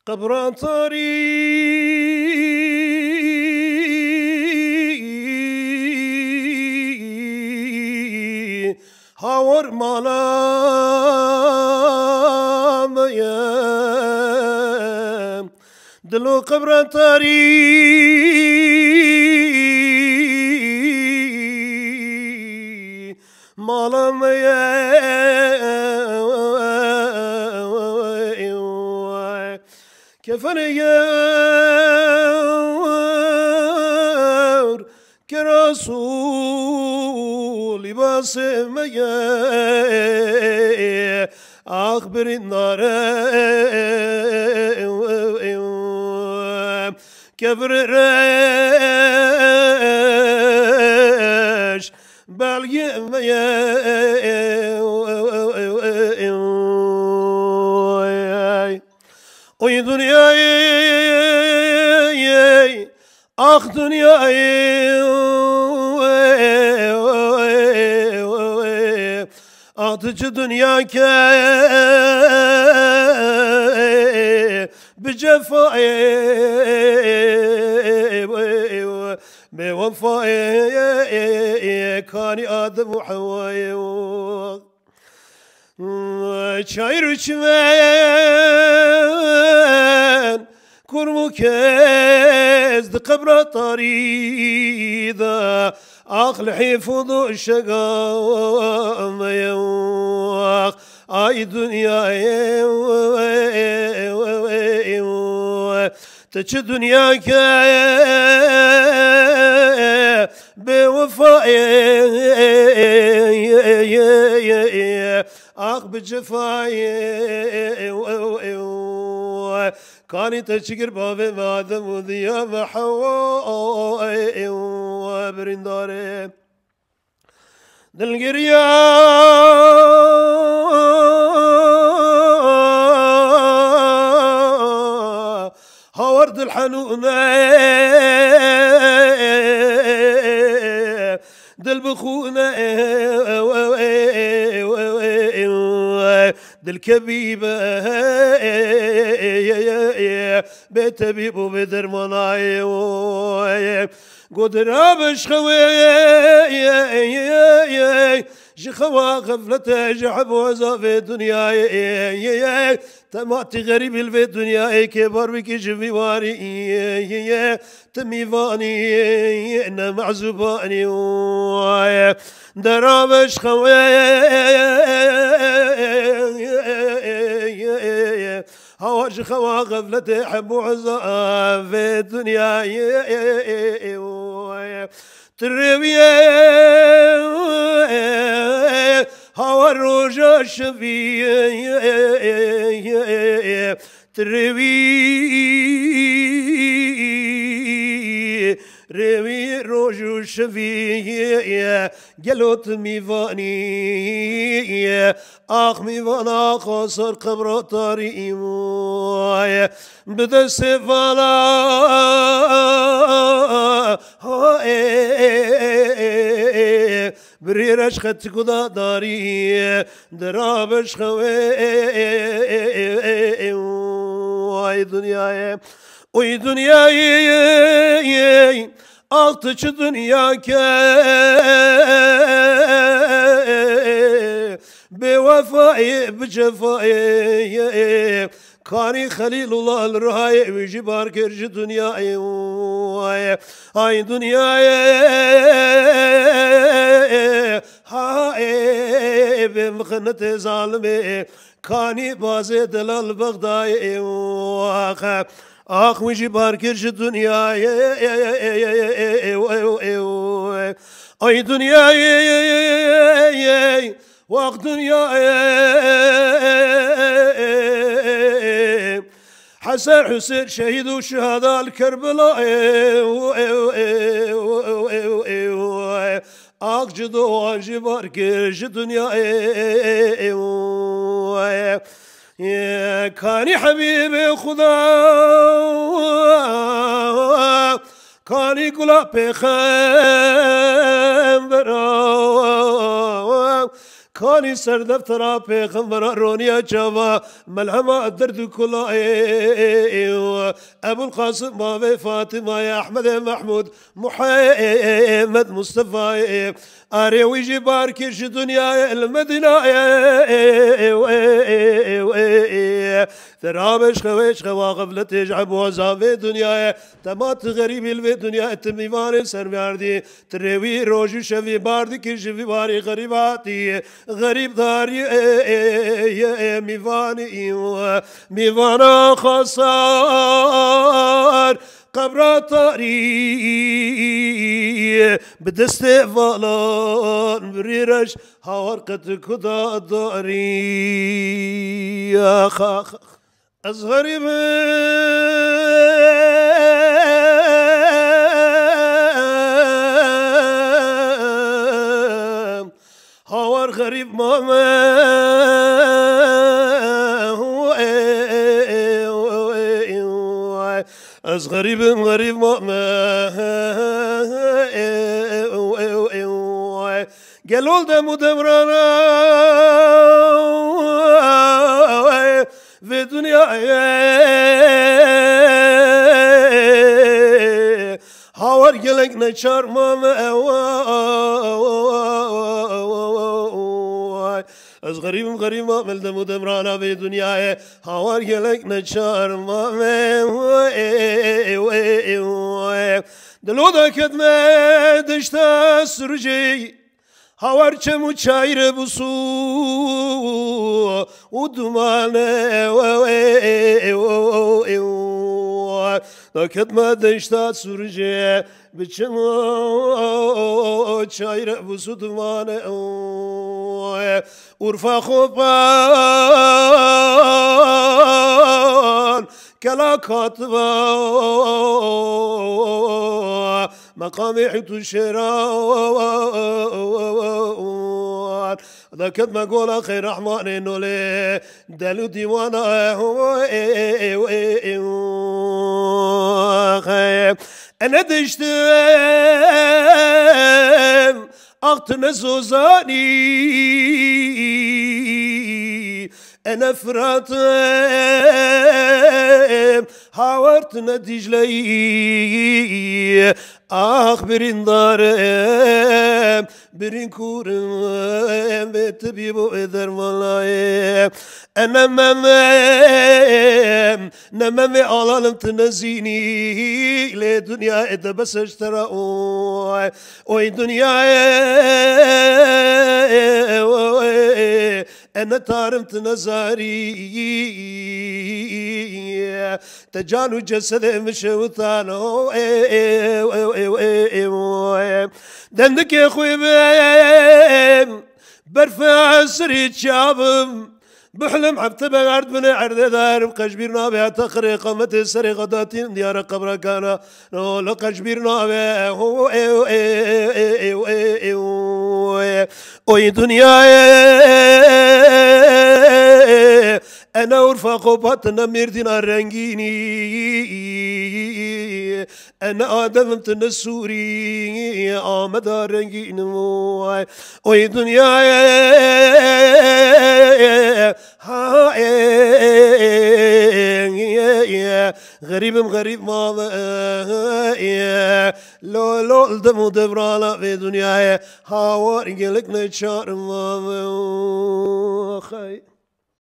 قبران طري هاور مالا ميام دلو قبران طري مالا ميام كفن يار كرسول لباس مياه أخبر النار كبر ريش بلغي مياه oy dünyayı ah dünyayı atıcı dünya ke بجفائي بوفائي كان آدم وحواء شاير شمان كرمو كيز قبر طريدا عقل حفظ الشقام يواق اي دنيا تش دنيا كا بوفائي اخ بجفاي كانت تشكر بابي مادم وذيا محواي وبرنداري دلقريا هورد الحنون دل بخونه دل كبيبه بتبيب وبدر مناي قدر بشخوي جخوا غفلته جحب وزا في الدنيا تماتي غريب في الدنيا كبر بك جفي واري تميفاني انا معزوباني درابش خوي هواج خوا غفلته حب وعزا في الدنيا تربيه هوا الرجا الشفيه تربيه روي روجو شفيه قلوت ميفاني اخ ميفانا قصر قبر طريقي بدا سفالا بريرش خدت قدا داري درابش خوي واي دنياي وي دنياي altı dünya ke bevafai bicefai kani Halilullah el-Rahay vijibar kerci dünyayı ay dünyayı hay bemkhanete zalimi kani bazı delal Bagdayı آخ ويجي باركرش الدنيا أي دنيا وقت دنيا حسن حسين شهيد وشهداء الكربلاء آخ جدو واجي باركرش الدنيا كاني حبيبي خدا كاني قلاب خيم برا كاني سر دفترا پیغمبر رونيا جوا ملهما الدرد كله ابو القاسم ما فاطمه يا احمد محمود محمد مصطفى اري ويجي باركش دنيا المدينه ثرابش خويش خوا غفلت يجعب وزافي دنيا تمات غريب الفي دنيا تميوان سرماردي تروي روج شفي باردي كش في باري غريباتي غريب داري ميواني ميوانا خسار قبر طاري بدست فالان بريرش هاورقت كدا داري يا خاخ أزهري هاور غريب ماما از غريب ماما قالوا دم ودمرانا في دنيا هاور قلق نشار ماما از غريب ماما دم ودمرانا في دنيا هاور قلق نشار ماما دلو دا كدمه دشتا سرجي هاور چمو چایر بسو و دمانه داکت ما دشتا سرجه بچمو چایر بسو دمانه ارفا خوبان كلا كاتبا مقامي حيث الشيران ذاكت ما قول خير رحمن نولي دلو ديوانا انا دشتم اقتن زوزاني أنا فراتم هاورت ندجلي برين دارم برين كورم بتبيبو إذر ملاي أنا نمم عالم تنزيني لدنيا إذا بس اشترى وي دنيا أنا تارمت نزاري تجانو جسد مشوتانو دندك يا خوي برفع سريت شابم بحلم عبت بقعد من عرض دارم قشبير نابع تخريق متى سرقة داتين ديار قبر كان لا قشبير نابع وي دنيا أنا ورفاق وبطنا ميردنا رنجيني أنا آدم تنسوري آمد رنجين وي دنيا غريب ما لو الدم دبرالا في دنيا هاور قلق نشار ما خي